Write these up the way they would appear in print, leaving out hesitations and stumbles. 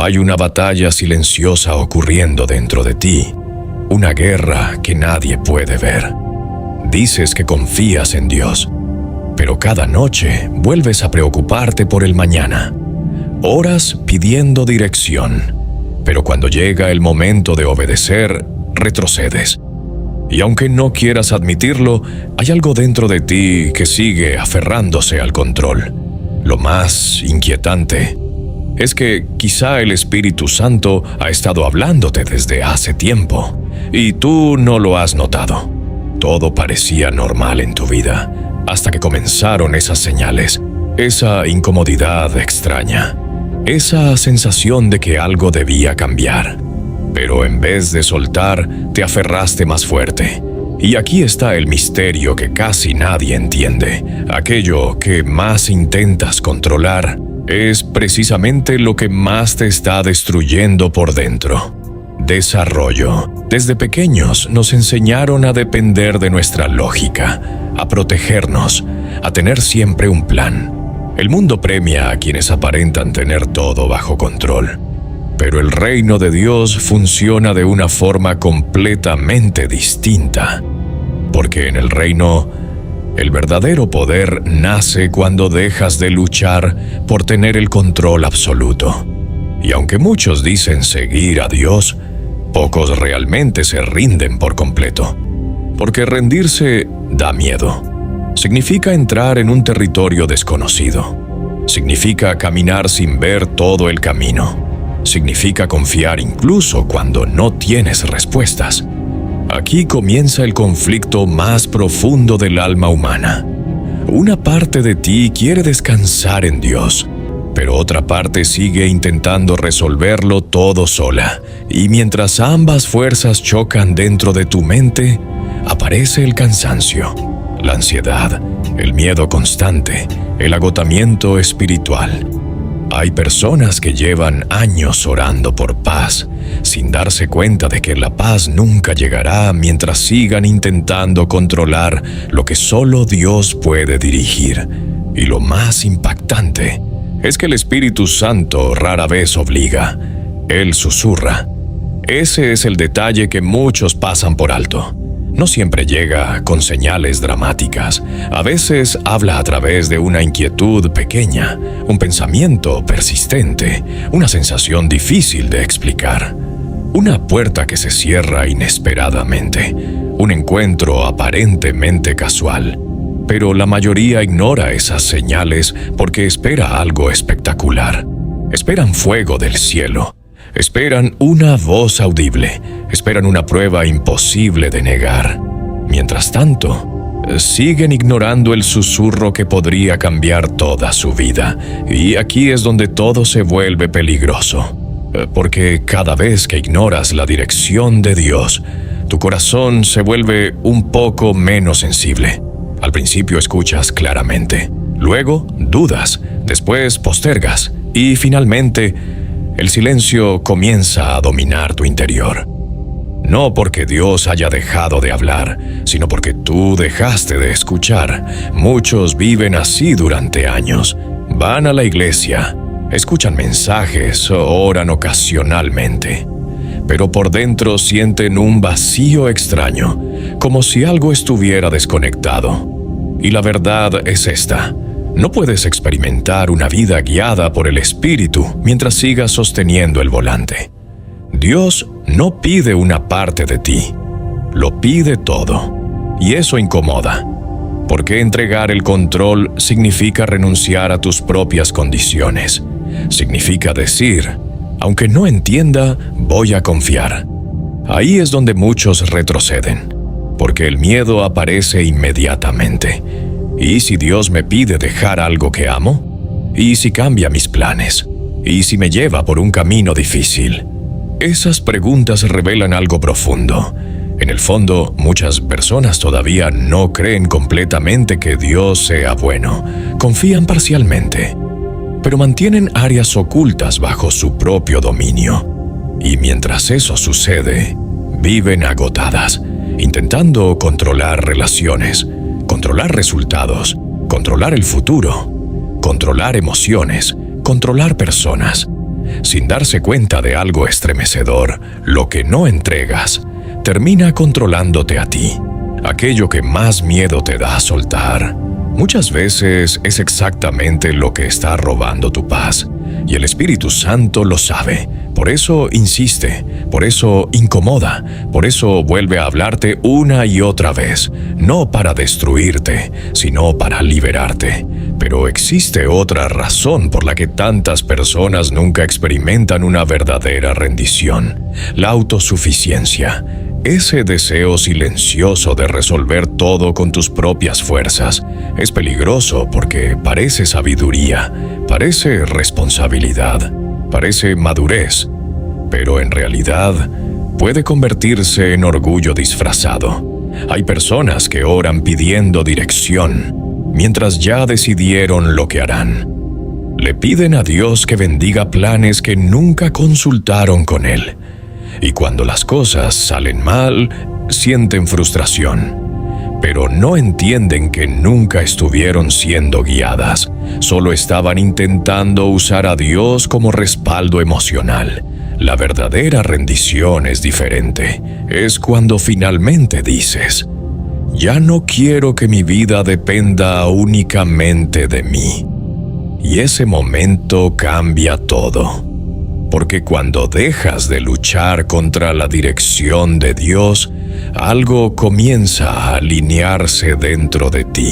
Hay una batalla silenciosa ocurriendo dentro de ti, una guerra que nadie puede ver. Dices que confías en Dios, pero cada noche vuelves a preocuparte por el mañana. Oras pidiendo dirección, pero cuando llega el momento de obedecer, retrocedes. Y aunque no quieras admitirlo, hay algo dentro de ti que sigue aferrándose al control. Lo más inquietante es que quizá el Espíritu Santo ha estado hablándote desde hace tiempo, y tú no lo has notado. Todo parecía normal en tu vida, hasta que comenzaron esas señales, esa incomodidad extraña, esa sensación de que algo debía cambiar. Pero en vez de soltar, te aferraste más fuerte. Y aquí está el misterio que casi nadie entiende. Aquello que más intentas controlar es precisamente lo que más te está destruyendo por dentro. Desarrollo. Desde pequeños nos enseñaron a depender de nuestra lógica, a protegernos, a tener siempre un plan. El mundo premia a quienes aparentan tener todo bajo control. Pero el reino de Dios funciona de una forma completamente distinta. Porque en el reino, el verdadero poder nace cuando dejas de luchar por tener el control absoluto. Y aunque muchos dicen seguir a Dios, pocos realmente se rinden por completo. Porque rendirse da miedo. Significa entrar en un territorio desconocido. Significa caminar sin ver todo el camino. Significa confiar incluso cuando no tienes respuestas. Aquí comienza el conflicto más profundo del alma humana. Una parte de ti quiere descansar en Dios, pero otra parte sigue intentando resolverlo todo sola. Y mientras ambas fuerzas chocan dentro de tu mente, aparece el cansancio, la ansiedad, el miedo constante, el agotamiento espiritual. Hay personas que llevan años orando por paz, sin darse cuenta de que la paz nunca llegará mientras sigan intentando controlar lo que solo Dios puede dirigir. Y lo más impactante es que el Espíritu Santo rara vez obliga. Él susurra. Ese es el detalle que muchos pasan por alto. No siempre llega con señales dramáticas. A veces habla a través de una inquietud pequeña, un pensamiento persistente, una sensación difícil de explicar. Una puerta que se cierra inesperadamente, un encuentro aparentemente casual. Pero la mayoría ignora esas señales porque espera algo espectacular. Esperan fuego del cielo. Esperan una voz audible, esperan una prueba imposible de negar. Mientras tanto, siguen ignorando el susurro que podría cambiar toda su vida. Y aquí es donde todo se vuelve peligroso. Porque cada vez que ignoras la dirección de Dios, tu corazón se vuelve un poco menos sensible. Al principio escuchas claramente, luego dudas, después postergas y finalmente el silencio comienza a dominar tu interior. No porque Dios haya dejado de hablar, sino porque tú dejaste de escuchar. Muchos viven así durante años. Van a la iglesia, escuchan mensajes o oran ocasionalmente. Pero por dentro sienten un vacío extraño, como si algo estuviera desconectado. Y la verdad es esta. No puedes experimentar una vida guiada por el Espíritu mientras sigas sosteniendo el volante. Dios no pide una parte de ti, lo pide todo. Y eso incomoda, porque entregar el control significa renunciar a tus propias condiciones. Significa decir, aunque no entienda, voy a confiar. Ahí es donde muchos retroceden, porque el miedo aparece inmediatamente. ¿Y si Dios me pide dejar algo que amo? ¿Y si cambia mis planes? ¿Y si me lleva por un camino difícil? Esas preguntas revelan algo profundo. En el fondo, muchas personas todavía no creen completamente que Dios sea bueno. Confían parcialmente, pero mantienen áreas ocultas bajo su propio dominio. Y mientras eso sucede, viven agotadas, intentando controlar relaciones, controlar resultados, controlar el futuro, controlar emociones, controlar personas. sin darse cuenta de algo estremecedor, lo que no entregas termina controlándote a ti. Aquello que más miedo te da soltar, muchas veces es exactamente lo que está robando tu paz, y el Espíritu Santo lo sabe. Por eso insiste, por eso incomoda, por eso vuelve a hablarte una y otra vez, no para destruirte, sino para liberarte. Pero existe otra razón por la que tantas personas nunca experimentan una verdadera rendición: la autosuficiencia. Ese deseo silencioso de resolver todo con tus propias fuerzas es peligroso porque parece sabiduría, parece responsabilidad, parece madurez, pero en realidad puede convertirse en orgullo disfrazado. Hay personas que oran pidiendo dirección, mientras ya decidieron lo que harán. Le piden a Dios que bendiga planes que nunca consultaron con Él. Y cuando las cosas salen mal, sienten frustración. Pero no entienden que nunca estuvieron siendo guiadas, solo estaban intentando usar a Dios como respaldo emocional. La verdadera rendición es diferente. Es cuando finalmente dices: ya no quiero que mi vida dependa únicamente de mí. Y ese momento cambia todo. Porque cuando dejas de luchar contra la dirección de Dios, algo comienza a alinearse dentro de ti.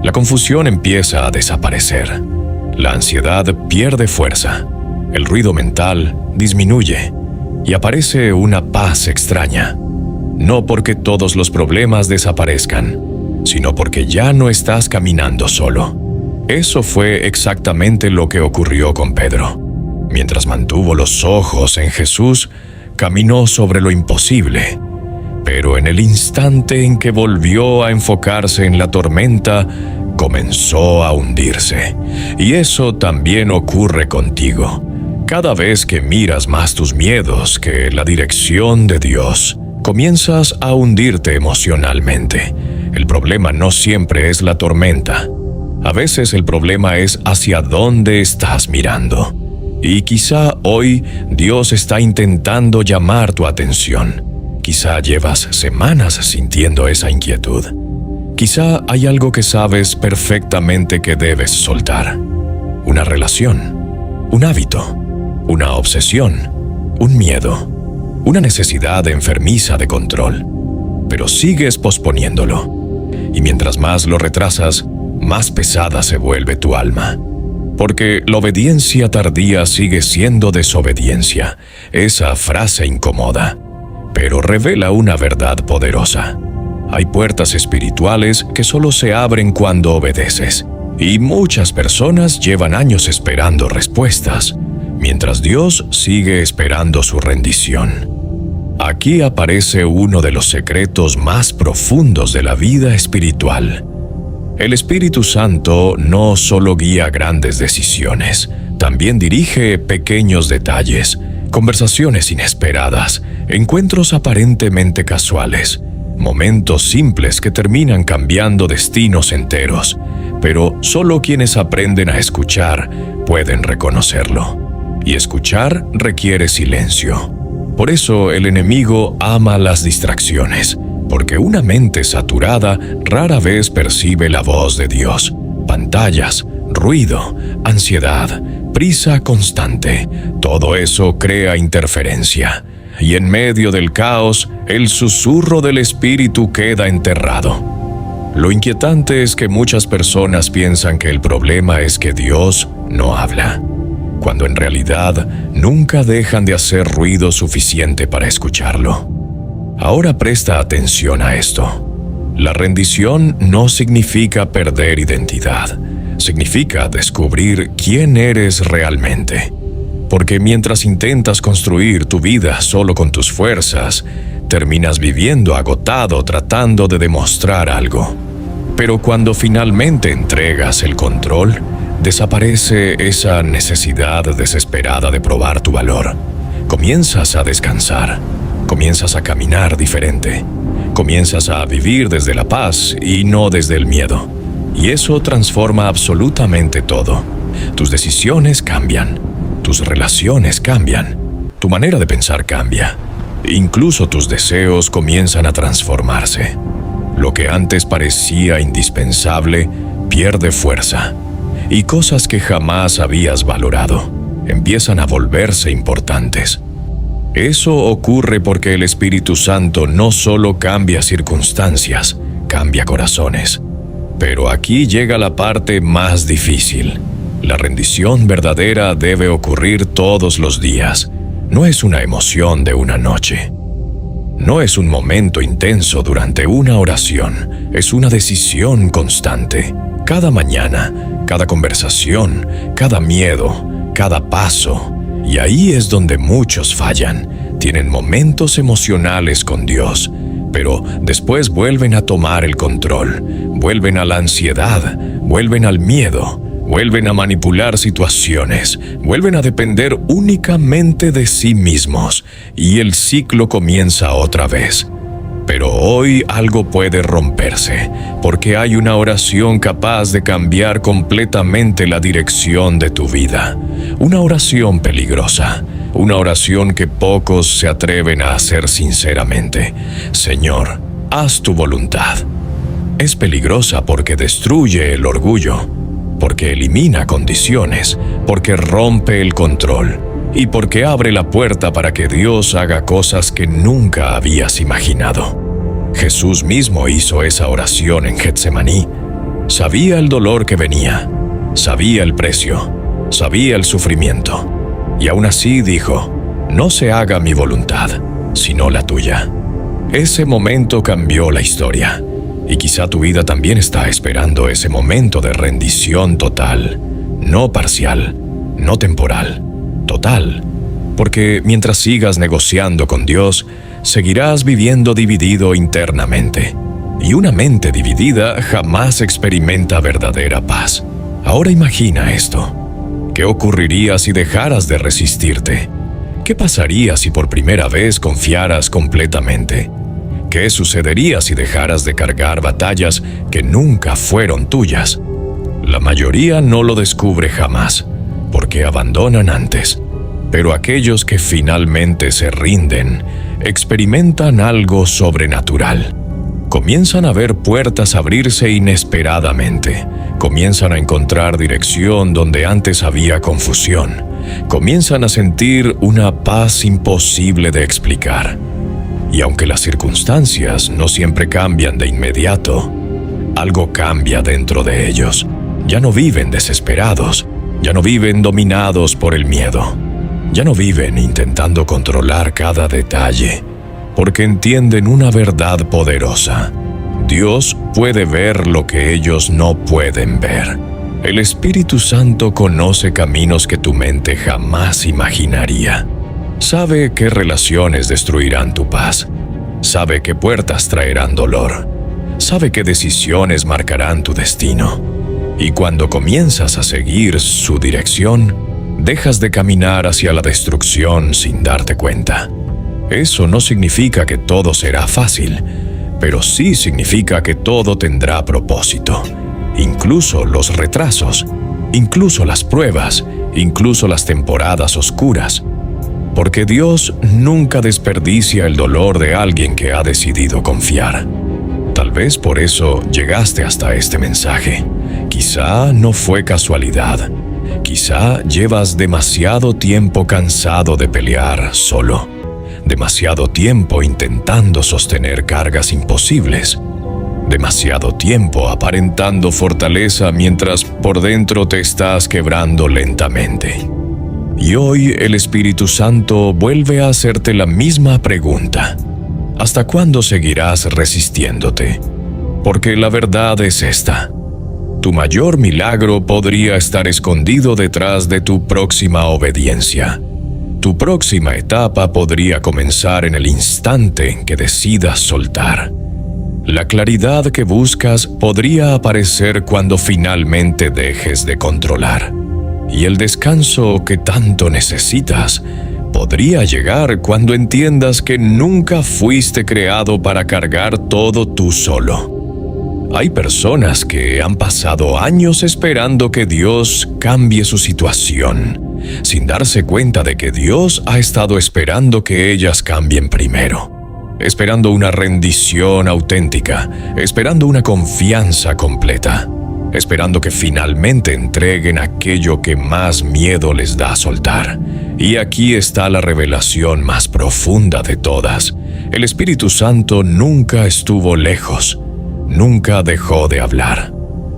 La confusión empieza a desaparecer. La ansiedad pierde fuerza. El ruido mental disminuye. Y aparece una paz extraña. No porque todos los problemas desaparezcan, sino porque ya no estás caminando solo. Eso fue exactamente lo que ocurrió con Pedro. Mientras mantuvo los ojos en Jesús, caminó sobre lo imposible. Pero en el instante en que volvió a enfocarse en la tormenta, comenzó a hundirse. Y eso también ocurre contigo. Cada vez que miras más tus miedos que la dirección de Dios, comienzas a hundirte emocionalmente. El problema no siempre es la tormenta. A veces el problema es hacia dónde estás mirando. Y quizá hoy Dios está intentando llamar tu atención. Quizá llevas semanas sintiendo esa inquietud. Quizá hay algo que sabes perfectamente que debes soltar. Una relación, un hábito, una obsesión, un miedo, una necesidad enfermiza de control. Pero sigues posponiéndolo. Y mientras más lo retrasas, más pesada se vuelve tu alma. Porque la obediencia tardía sigue siendo desobediencia. Esa frase incomoda, pero revela una verdad poderosa. Hay puertas espirituales que solo se abren cuando obedeces. Y muchas personas llevan años esperando respuestas, mientras Dios sigue esperando su rendición. Aquí aparece uno de los secretos más profundos de la vida espiritual. El Espíritu Santo no solo guía grandes decisiones, también dirige pequeños detalles, conversaciones inesperadas, encuentros aparentemente casuales, momentos simples que terminan cambiando destinos enteros, pero solo quienes aprenden a escuchar pueden reconocerlo. Y escuchar requiere silencio. Por eso el enemigo ama las distracciones, porque una mente saturada rara vez percibe la voz de Dios. Pantallas, ruido, ansiedad, prisa constante, todo eso crea interferencia. Y en medio del caos, el susurro del Espíritu queda enterrado. Lo inquietante es que muchas personas piensan que el problema es que Dios no habla, cuando en realidad nunca dejan de hacer ruido suficiente para escucharlo. Ahora presta atención a esto. La rendición no significa perder identidad, significa descubrir quién eres realmente. Porque mientras intentas construir tu vida solo con tus fuerzas, terminas viviendo agotado tratando de demostrar algo. Pero cuando finalmente entregas el control, desaparece esa necesidad desesperada de probar tu valor. Comienzas a descansar. Comienzas a caminar diferente. Comienzas a vivir desde la paz y no desde el miedo. Y eso transforma absolutamente todo. Tus decisiones cambian. tus relaciones cambian, tu manera de pensar cambia. Incluso tus deseos comienzan a transformarse. Lo que antes parecía indispensable pierde fuerza, y cosas que jamás habías valorado empiezan a volverse importantes. Eso ocurre porque el Espíritu Santo no solo cambia circunstancias, cambia corazones. Pero aquí llega la parte más difícil. La rendición verdadera debe ocurrir todos los días. No es una emoción de una noche. No es un momento intenso durante una oración. Es una decisión constante. Cada mañana, cada conversación, cada miedo, cada paso. Y ahí es donde muchos fallan. Tienen momentos emocionales con Dios, pero después vuelven a tomar el control, vuelven a la ansiedad, vuelven al miedo, vuelven a manipular situaciones, vuelven a depender únicamente de sí mismos, y el ciclo comienza otra vez. Pero hoy algo puede romperse, porque hay una oración capaz de cambiar completamente la dirección de tu vida. Una oración peligrosa, una oración que pocos se atreven a hacer sinceramente. Señor, haz tu voluntad. Es peligrosa porque destruye el orgullo, porque elimina condiciones, porque rompe el control y porque abre la puerta para que Dios haga cosas que nunca habías imaginado. Jesús mismo hizo esa oración en Getsemaní. Sabía el dolor que venía, sabía el precio, sabía el sufrimiento, y aún así dijo: no se haga mi voluntad, sino la tuya. Ese momento cambió la historia, y quizá tu vida también está esperando ese momento de rendición total, no parcial, no temporal, total, porque mientras sigas negociando con Dios, seguirás viviendo dividido internamente, y una mente dividida jamás experimenta verdadera paz. Ahora imagina esto. ¿Qué ocurriría si dejaras de resistirte? ¿Qué pasaría si por primera vez confiaras completamente? ¿Qué sucedería si dejaras de cargar batallas que nunca fueron tuyas? La mayoría no lo descubre jamás, porque abandonan antes. Pero aquellos que finalmente se rinden, experimentan algo sobrenatural. Comienzan a ver puertas abrirse inesperadamente. Comienzan a encontrar dirección donde antes había confusión. Comienzan a sentir una paz imposible de explicar. Y aunque las circunstancias no siempre cambian de inmediato, algo cambia dentro de ellos. Ya no viven desesperados, ya no viven dominados por el miedo, ya no viven intentando controlar cada detalle, porque entienden una verdad poderosa. Dios puede ver lo que ellos no pueden ver. El Espíritu Santo conoce caminos que tu mente jamás imaginaría. Sabe qué relaciones destruirán tu paz. Sabe qué puertas traerán dolor. Sabe qué decisiones marcarán tu destino. Y cuando comienzas a seguir su dirección, dejas de caminar hacia la destrucción sin darte cuenta. Eso no significa que todo será fácil, pero sí significa que todo tendrá propósito. Incluso los retrasos, incluso las pruebas, incluso las temporadas oscuras. Porque Dios nunca desperdicia el dolor de alguien que ha decidido confiar. Tal vez por eso llegaste hasta este mensaje. Quizá no fue casualidad. Quizá llevas demasiado tiempo cansado de pelear solo. Demasiado tiempo intentando sostener cargas imposibles. Demasiado tiempo aparentando fortaleza mientras por dentro te estás quebrando lentamente. Y hoy el Espíritu Santo vuelve a hacerte la misma pregunta. ¿Hasta cuándo seguirás resistiéndote? Porque la verdad es esta. Tu mayor milagro podría estar escondido detrás de tu próxima obediencia. Tu próxima etapa podría comenzar en el instante en que decidas soltar. La claridad que buscas podría aparecer cuando finalmente dejes de controlar. Y el descanso que tanto necesitas podría llegar cuando entiendas que nunca fuiste creado para cargar todo tú solo. Hay personas que han pasado años esperando que Dios cambie su situación, sin darse cuenta de que Dios ha estado esperando que ellas cambien primero, esperando una rendición auténtica, esperando una confianza completa, esperando que finalmente entreguen aquello que más miedo les da soltar. Y aquí está la revelación más profunda de todas. El Espíritu Santo nunca estuvo lejos, nunca dejó de hablar,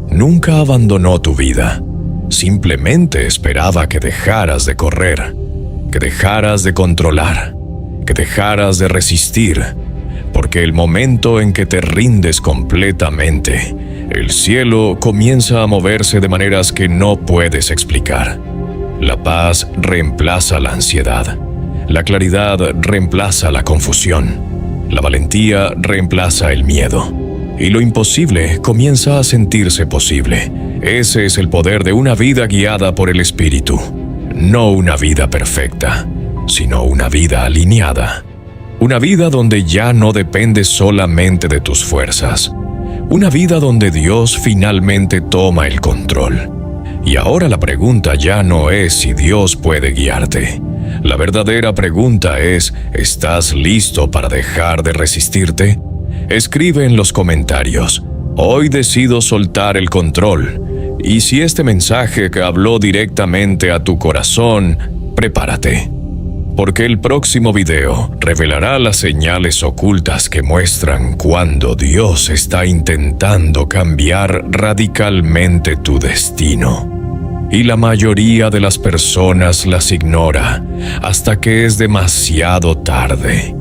nunca abandonó tu vida. Simplemente esperaba que dejaras de correr, que dejaras de controlar, que dejaras de resistir, porque el momento en que te rindes completamente, el cielo comienza a moverse de maneras que no puedes explicar. La paz reemplaza la ansiedad, la claridad reemplaza la confusión, la valentía reemplaza el miedo, y lo imposible comienza a sentirse posible. Ese es el poder de una vida guiada por el Espíritu. No una vida perfecta, sino una vida alineada. Una vida donde ya no dependes solamente de tus fuerzas. Una vida donde Dios finalmente toma el control. Y ahora la pregunta ya no es si Dios puede guiarte. La verdadera pregunta es, ¿estás listo para dejar de resistirte? Escribe en los comentarios, hoy decido soltar el control. Y si este mensaje que habló directamente a tu corazón, prepárate. Porque el próximo video revelará las señales ocultas que muestran cuando Dios está intentando cambiar radicalmente tu destino. Y la mayoría de las personas las ignora hasta que es demasiado tarde.